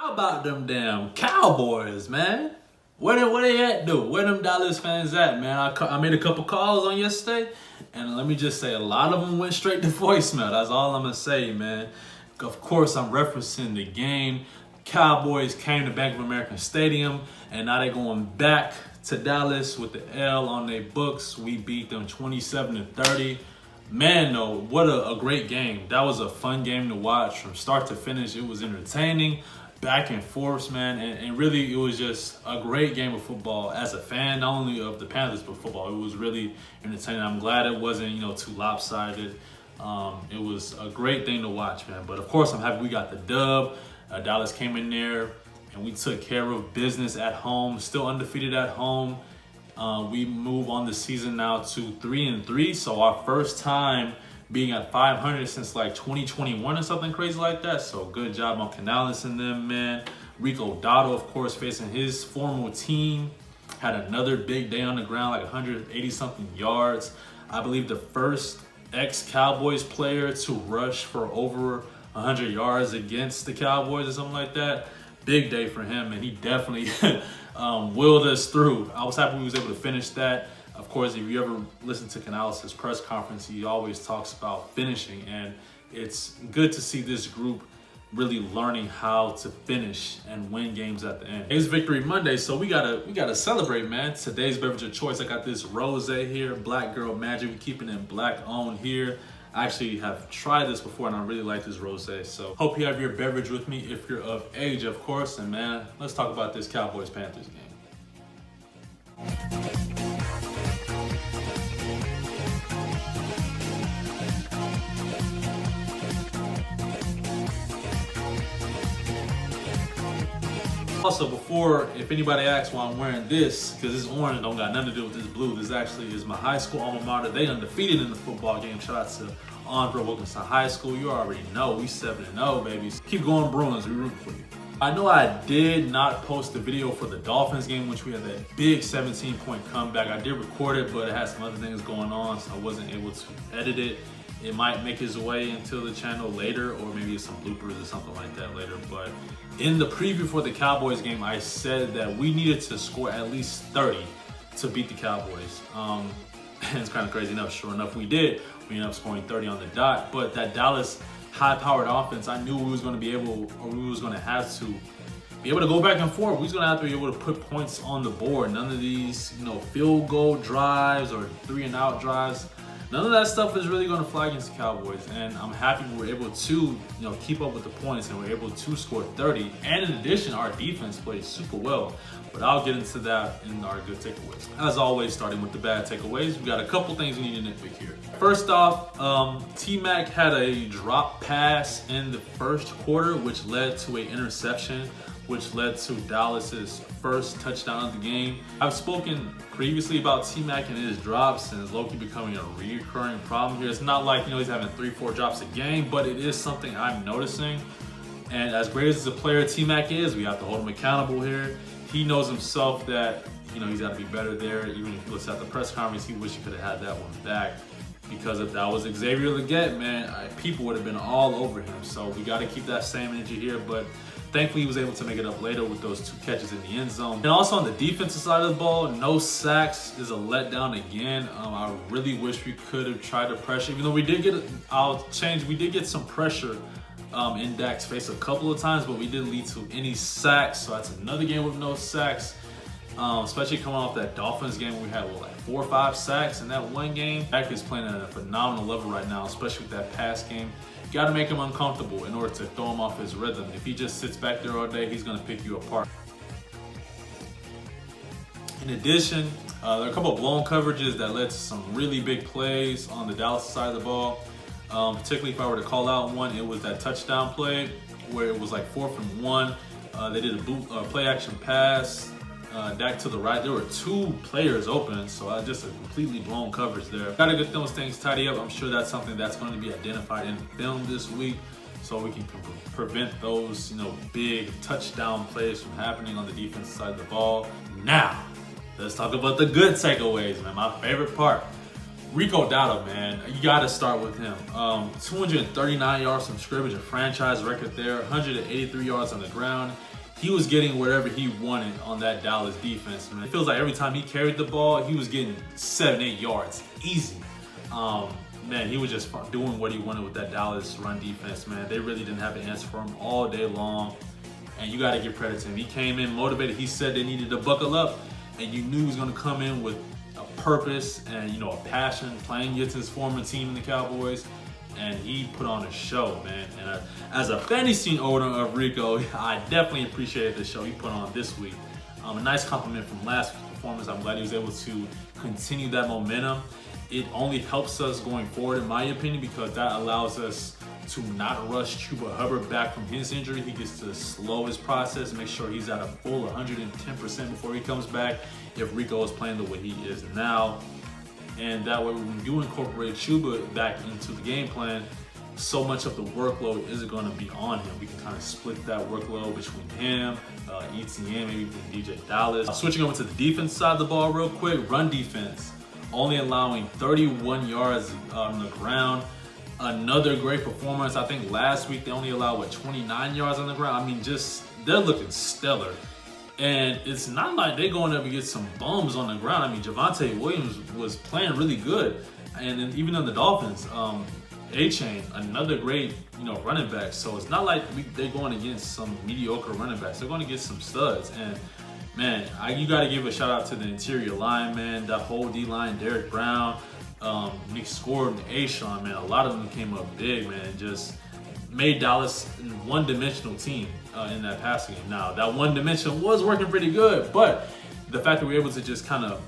How about them damn Cowboys, man? Where they at, dude? Where them Dallas fans at, man? I made a couple calls on yesterday, and let me just say, a lot of them went straight to voicemail. That's all I'm gonna say, man. Of course, I'm referencing the game. Cowboys came to Bank of America Stadium, and now they're going back to Dallas with the L on their books. We beat them 27-30. Man, though, what a great game. That was a fun game to watch from start to finish. It was entertaining, back and forth, man, and really it was just a great game of football. As a fan, not only of the Panthers, but football, it was really entertaining. I'm glad it wasn't, too lopsided. It was a great thing to watch, man. But of course, I'm happy we got the dub. Dallas came in there and we took care of business at home, still undefeated at home. We move on the season now to 3-3. So our first time being at 500 since like 2021 or something crazy like that. So good job on Canales and them, man. RICO, of course, facing his former team, had another big day on the ground, like 180 something yards. I believe the first ex-Cowboys player to rush for over 100 yards against the Cowboys or something like that. Big day for him, and he definitely willed us through. I was happy we was able to finish that. Of course, if you ever listen to Canales' press conference, he always talks about finishing, and it's good to see this group really learning how to finish and win games at the end. It's Victory Monday, so we gotta celebrate, man. Today's beverage of choice, I got this rosé here, Black Girl Magic. We keeping it black owned here. I actually have tried this before and I really like this rosé. So hope you have your beverage with me if you're of age, of course. And man, let's talk about this Cowboys-Panthers game. Also, if anybody asks why I'm wearing this, because this orange don't got nothing to do with this blue. This actually is my high school alma mater. They undefeated in the football game. Shout out to Andre Wilkinson High School. You already know we 7-0, babies. Keep going, Bruins. We rooting for you. I know I did not post the video for the Dolphins game, which we had that big 17-point comeback. I did record it, but it had some other things going on, so I wasn't able to edit it. It might make its way into the channel later, or maybe some bloopers or something like that later. But in the preview for the Cowboys game, I said that we needed to score at least 30 to beat the Cowboys. And it's kind of crazy enough. Sure enough, we did. We ended up scoring 30 on the dot. But that Dallas high-powered offense, I knew we was going to be able, or we was going to have to be able to go back and forth. We was going to have to be able to put points on the board. None of these, field goal drives or 3-and-out drives. None of that stuff is really going to fly against the Cowboys, and I'm happy we were able to, keep up with the points and we're able to score 30. And in addition, our defense played super well, but I'll get into that in our good takeaways. As always, starting with the bad takeaways, we got a couple things we need to nitpick here. First off, T-Mac had a drop pass in the first quarter, which led to an interception, which led to Dallas's first touchdown of the game. I've spoken previously about T-Mac and his drops, and it's low-key becoming a recurring problem here. It's not like, he's having 3-4 drops a game, but it is something I'm noticing. And as great as a player T-Mac is, we have to hold him accountable here. He knows himself that, he's got to be better there. Even if he looks at the press conference, he wished he could have had that one back. Because if that was Xavier Legette, man, people would have been all over him. So we got to keep that same energy here. But thankfully, he was able to make it up later with those 2 catches in the end zone. And also on the defensive side of the ball, no sacks is a letdown again. I really wish we could have tried to pressure. Even though we did get some pressure in Dak's face a couple of times, but we didn't lead to any sacks. So that's another game with no sacks. Especially coming off that Dolphins game where we had 4 or 5 sacks in that one game. Dak is playing at a phenomenal level right now, especially with that pass game. You got to make him uncomfortable in order to throw him off his rhythm. If he just sits back there all day, he's going to pick you apart. In addition, there are a couple of blown coverages that led to some really big plays on the Dallas side of the ball. Particularly if I were to call out one, it was that touchdown play where it was 4th and 1. They did a play action pass. Dak to the right. There were 2 players open, so just a completely blown coverage there. Got to get those things tidy up. I'm sure that's something that's going to be identified in film this week, so we can prevent those, big touchdown plays from happening on the defensive side of the ball. Now, let's talk about the good takeaways, man. My favorite part. Rico Dowdle, man, you got to start with him. 239 yards from scrimmage, a franchise record there. 183 yards on the ground. He was getting whatever he wanted on that Dallas defense, man. It feels like every time he carried the ball, he was getting 7-8 yards, easy. Man, he was just doing what he wanted with that Dallas run defense, man. They really didn't have an answer for him all day long, and you got to give credit to him. He came in motivated. He said they needed to buckle up, and you knew he was going to come in with a purpose and, you know, a passion, playing against his former team in the Cowboys, and he put on a show, man. And as a fantasy owner of RICO, I definitely appreciated the show he put on this week. A nice compliment from last week's performance. I'm glad he was able to continue that momentum. It only helps us going forward, in my opinion, because that allows us to not rush Chuba Hubbard back from his injury. He gets to slow his process, make sure he's at a full 110% before he comes back, if Rico is playing the way he is now. And that way, when we do incorporate Chuba back into the game plan, so much of the workload isn't going to be on him. We can kind of split that workload between him, ETN, maybe even DJ Dallas. Switching over to the defense side of the ball real quick, run defense. Only allowing 31 yards on the ground. Another great performance. I think last week they only allowed, 29 yards on the ground. I mean, just, they're looking stellar. And it's not like they're going up against some bums on the ground. I mean, Javonte Williams was playing really good. And then even on the Dolphins, A-Chain, another great, running back. So it's not like they're going against some mediocre running backs. They're going to get some studs. And man, you got to give a shout out to the interior line, man. That whole D-line, Derek Brown, Nick Scored, and A-Shawn, man. A lot of them came up big, man. Just made Dallas a one-dimensional team in that passing game. Now, that one dimension was working pretty good, but the fact that we were able to just kind of,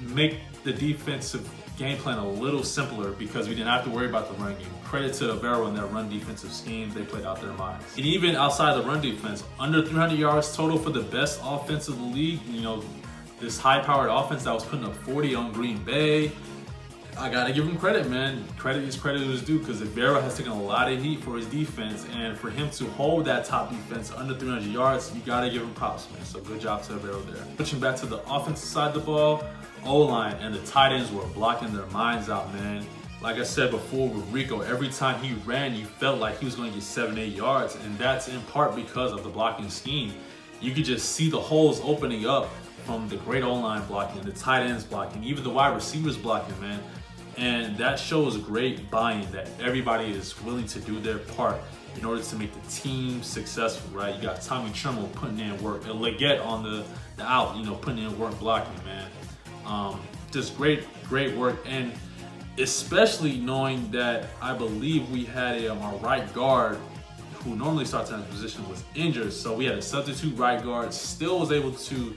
make the defensive game plan a little simpler because we didn't have to worry about the run game. Credit to Beverage and that run defensive scheme. They played out their minds. And even outside the run defense, under 300 yards total for the best offense of the league. This high-powered offense that was putting up 40 on Green Bay. I gotta give him credit, man. Credit is due, because Beverage has taken a lot of heat for his defense, and for him to hold that top defense under 300 yards, you gotta give him props, man. So good job to Beverage there. Switching back to the offensive side of the ball, O-line and the tight ends were blocking their minds out, man. Like I said before with Rico, every time he ran, you felt like he was going to get 7-8 yards, and that's in part because of the blocking scheme. You could just see the holes opening up from the great O-line blocking, the tight ends blocking, even the wide receivers blocking, man. And that shows great buy-in, that everybody is willing to do their part in order to make the team successful, right? You got Tommy Tremble putting in work, and Leggett on the out, putting in work blocking, man. Just great work, and especially knowing that I believe we had our right guard, who normally starts in that position, was injured, so we had a substitute right guard, still was able to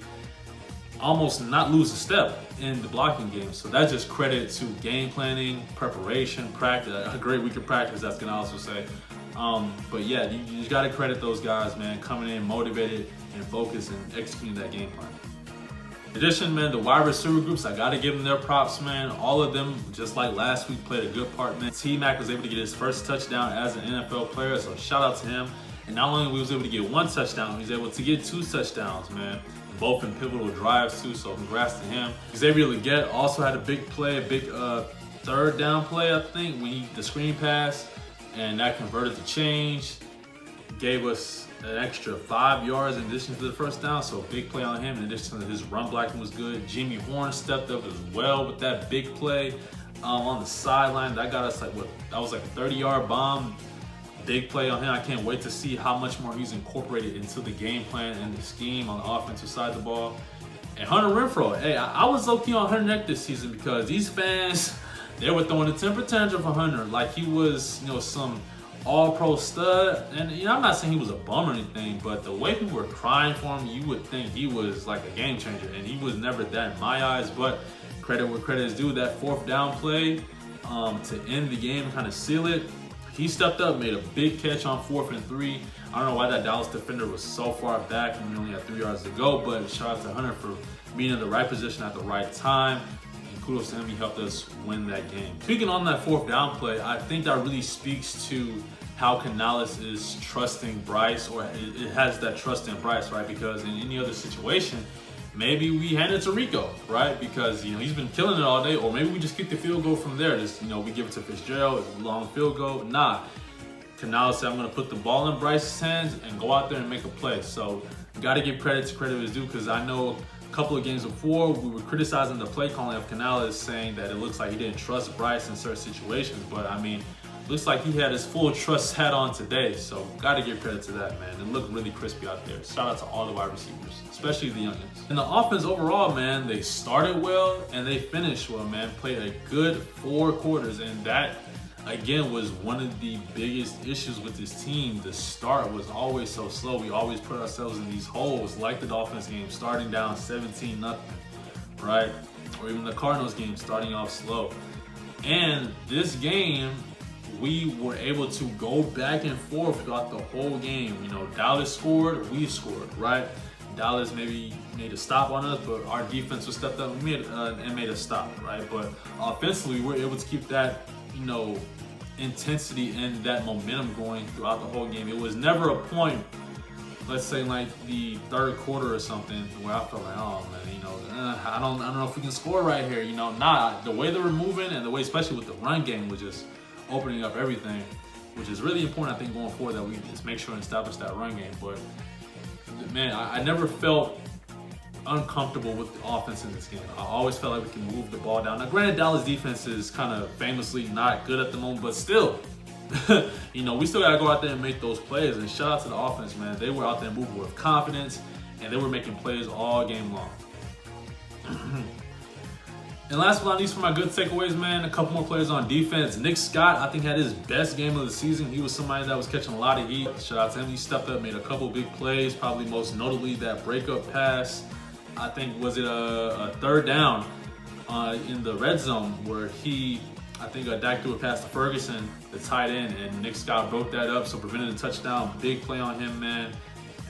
almost not lose a step in the blocking game. So that's just credit to game planning, preparation, practice, a great week of practice, that's gonna also say. But yeah, you just gotta credit those guys, man, coming in motivated and focused and executing that game plan. In addition, man, the wide receiver groups, I gotta give them their props, man. All of them, just like last week, played a good part, man. T-Mac was able to get his first touchdown as an NFL player, so shout out to him. And not only was he able to get one touchdown, he was able to get 2 touchdowns, man. Both in pivotal drives too, so congrats to him. Xavier Leggett also had a big play, a big third down play, I think, when the screen pass, and that converted the change. Gave us an extra 5 yards in addition to the first down, so a big play on him. In addition to his run blocking was good. Jimmy Horn stepped up as well with that big play on the sideline. That got us that was like a 30-yard bomb. Big play on him. I can't wait to see how much more he's incorporated into the game plan and the scheme on the offensive side of the ball. And Hunter Renfrow, hey, I was low-key on Hunter Neck this season because these fans, they were throwing a temper tantrum for Hunter like he was, some all-pro stud. And I'm not saying he was a bum or anything, but the way people were crying for him, you would think he was like a game changer, and he was never that in my eyes. But credit where credit is due, that 4th down play to end the game and kind of seal it. He stepped up, made a big catch on 4th and 3. I don't know why that Dallas defender was so far back and we only had 3 yards to go, but shout out to Hunter for being in the right position at the right time. And kudos to him, he helped us win that game. Speaking on that 4th down play, I think that really speaks to how Canales is trusting Bryce, or it has that trust in Bryce, right? Because in any other situation, maybe we hand it to RICO, right? Because, he's been killing it all day. Or maybe we just kick the field goal from there. Just, we give it to Fitzgerald, long field goal. Nah. Canales said, I'm going to put the ball in Bryce's hands and go out there and make a play. So, got to give credit to credit is due, because I know a couple of games before we were criticizing the play calling of Canales, saying that it looks like he didn't trust Bryce in certain situations. But, looks like he had his full trust hat on today. So, got to give credit to that, man. It looked really crispy out there. Shout out to all the wide receivers, especially the youngins. And the offense overall, man, they started well and they finished well, man. Played a good 4 quarters, and that, again, was one of the biggest issues with this team. The start was always so slow. We always put ourselves in these holes, like the Dolphins game, starting down 17-0, right? Or even the Cardinals game, starting off slow. And this game, we were able to go back and forth throughout the whole game. Dallas scored, we scored, right? Dallas maybe made a stop on us, but our defense was stepped up and made a stop, right? But offensively, we were able to keep that, intensity and that momentum going throughout the whole game. It was never a point, let's say like the third quarter or something, where I felt like, oh man, I don't know if we can score right here. Nah, the way they were moving and the way, especially with the run game, was just opening up everything, which is really important, I think, going forward, that we just make sure and establish that run game. But man, I never felt uncomfortable with the offense in this game. I always felt like we can move the ball down. Now, granted, Dallas defense is kind of famously not good at the moment, but still, we still got to go out there and make those plays. And shout out to the offense, man. They were out there moving with confidence, and they were making plays all game long. And last but not least, for my good takeaways, man, a couple more players on defense. Nick Scott, I think, had his best game of the season. He was somebody that was catching a lot of heat. Shout out to him. He stepped up, made a couple big plays, probably most notably that breakup pass. I think, was it a third down in the red zone, where Dak threw a pass to Ferguson, the tight end, and Nick Scott broke that up, so prevented a touchdown. Big play on him, man.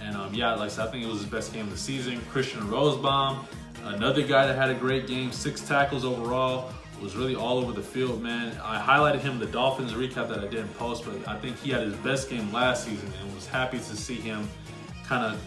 And like I said, I think it was his best game of the season. Christian Rosebaum, another guy that had a great game, 6 tackles overall, was really all over the field, man. I highlighted him in the Dolphins recap that I didn't post, but I think he had his best game last season, and was happy to see him kind of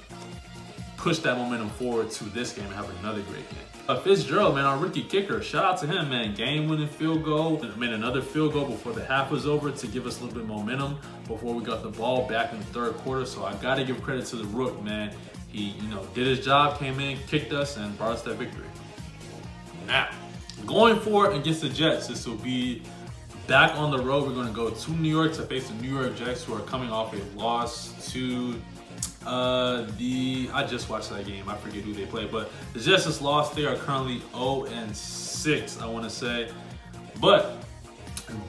push that momentum forward to this game and have another great game. Fitzgerald, man, our rookie kicker, shout out to him, man. Game-winning field goal. Made another field goal before the half was over to give us a little bit of momentum before we got the ball back in the third quarter. So I got to give credit to the rook, man. He, did his job, came in, kicked us, and brought us that victory. Now, going forward against the Jets, this will be back on the road. We're going to go to New York to face the New York Jets, who are coming off a loss to I just watched that game. I forget who they played, but the Jets just lost. They are currently 0-6, I want to say. But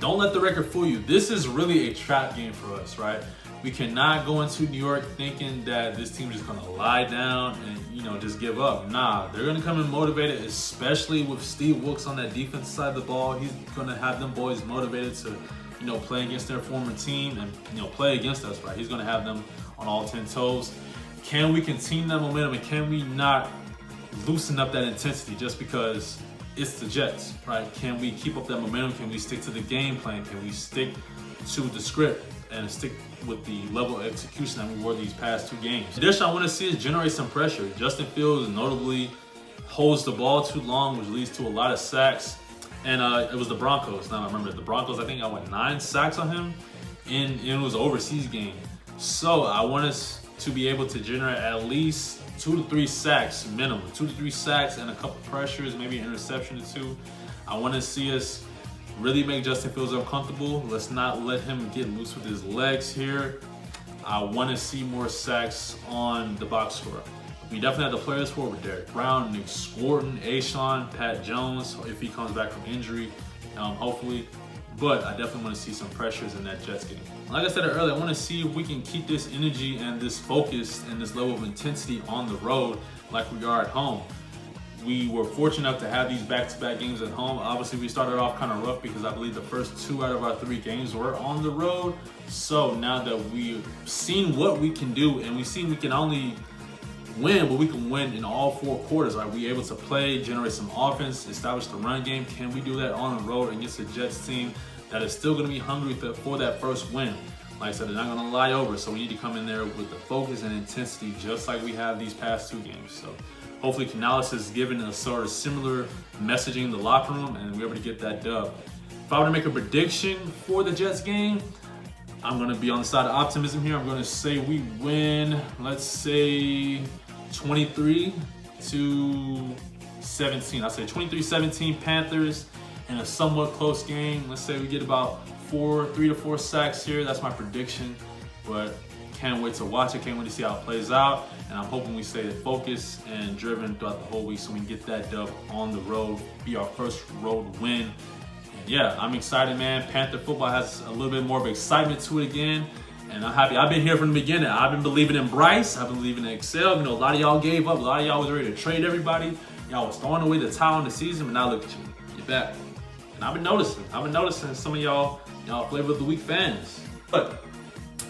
don't let the record fool you. This is really a trap game for us, right? We cannot go into New York thinking that this team is just going to lie down and, just give up. Nah, they're going to come in motivated, especially with Steve Wilkes on that defensive side of the ball. He's going to have them boys motivated to, play against their former team and, play against us, right? He's going to have them on all 10 toes. Can we continue that momentum, and can we not loosen up that intensity just because it's the Jets, right? Can we keep up that momentum? Can we stick to the game plan? Can we stick to the script and stick with the level of execution that we were these past 2 games? Additionally, I want to see us generate some pressure. Justin Fields notably holds the ball too long, which leads to a lot of sacks. And it was the Broncos. Now I remember the Broncos, I think I went 9 sacks on him, and it was an overseas game. So I want us to be able to generate at least 2 to 3 sacks minimum. 2 to 3 sacks and a couple pressures, maybe an interception or 2. I want to see us really make Justin Fields uncomfortable. Let's not let him get loose with his legs here. I want to see more sacks on the box score. We definitely have the players for it with Derek Brown, Nick Scorton, Ashawn, Pat Jones, if he comes back from injury, hopefully. But I definitely want to see some pressures in that Jets game. Like I said earlier, I want to see if we can keep this energy and this focus and this level of intensity on the road like we are at home. We were fortunate enough to have these back-to-back games at home. Obviously, we started off kind of rough because I believe the first 2 out of our 3 games were on the road. So now that we've seen what we can do, and we've seen we can only win, but we can win in all 4 quarters. Are we able to play, generate some offense, establish the run game? Can we do that on the road against a Jets team that is still going to be hungry for that first win? Like I said, they're not going to lie over, so we need to come in there with the focus and intensity just like we have these past 2 games. So hopefully Canales is giving a sort of similar messaging in the locker room, and we're able to get that dub. If I were to make a prediction for the Jets game, I'm going to be on the side of optimism here. I'm going to say we win, let's say 23-17. I say 23-17 Panthers in a somewhat close game. Let's say we get about 3 to 4 sacks here. That's my prediction, but can't wait to watch it. Can't wait to see how it plays out. And I'm hoping we stay focused and driven throughout the whole week so we can get that dub on the road, be our first road win. Yeah, I'm excited, man. Panther football has a little bit more of excitement to it again, and I'm happy. I've been here from the beginning. I've been believing in Bryce. I've been believing in Excel. You know, a lot of y'all gave up. A lot of y'all was ready to trade everybody. Y'all was throwing away the towel in the season, but now look at you. You're back. And I've been noticing some of y'all flavor of the week fans. But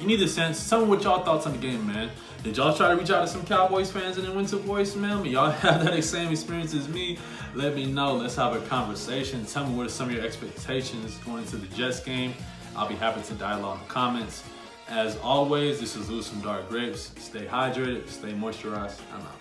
you need to tell me what y'all thoughts on the game, man. Did y'all try to reach out to some Cowboys fans and then went to voicemail? Y'all have that same experience as me? Let me know. Let's have a conversation. Tell me what are some of your expectations going into the Jets game. I'll be happy to dialogue in the comments. As always, this is Lewis from Dark Grapes. Stay hydrated, stay moisturized. I'm out.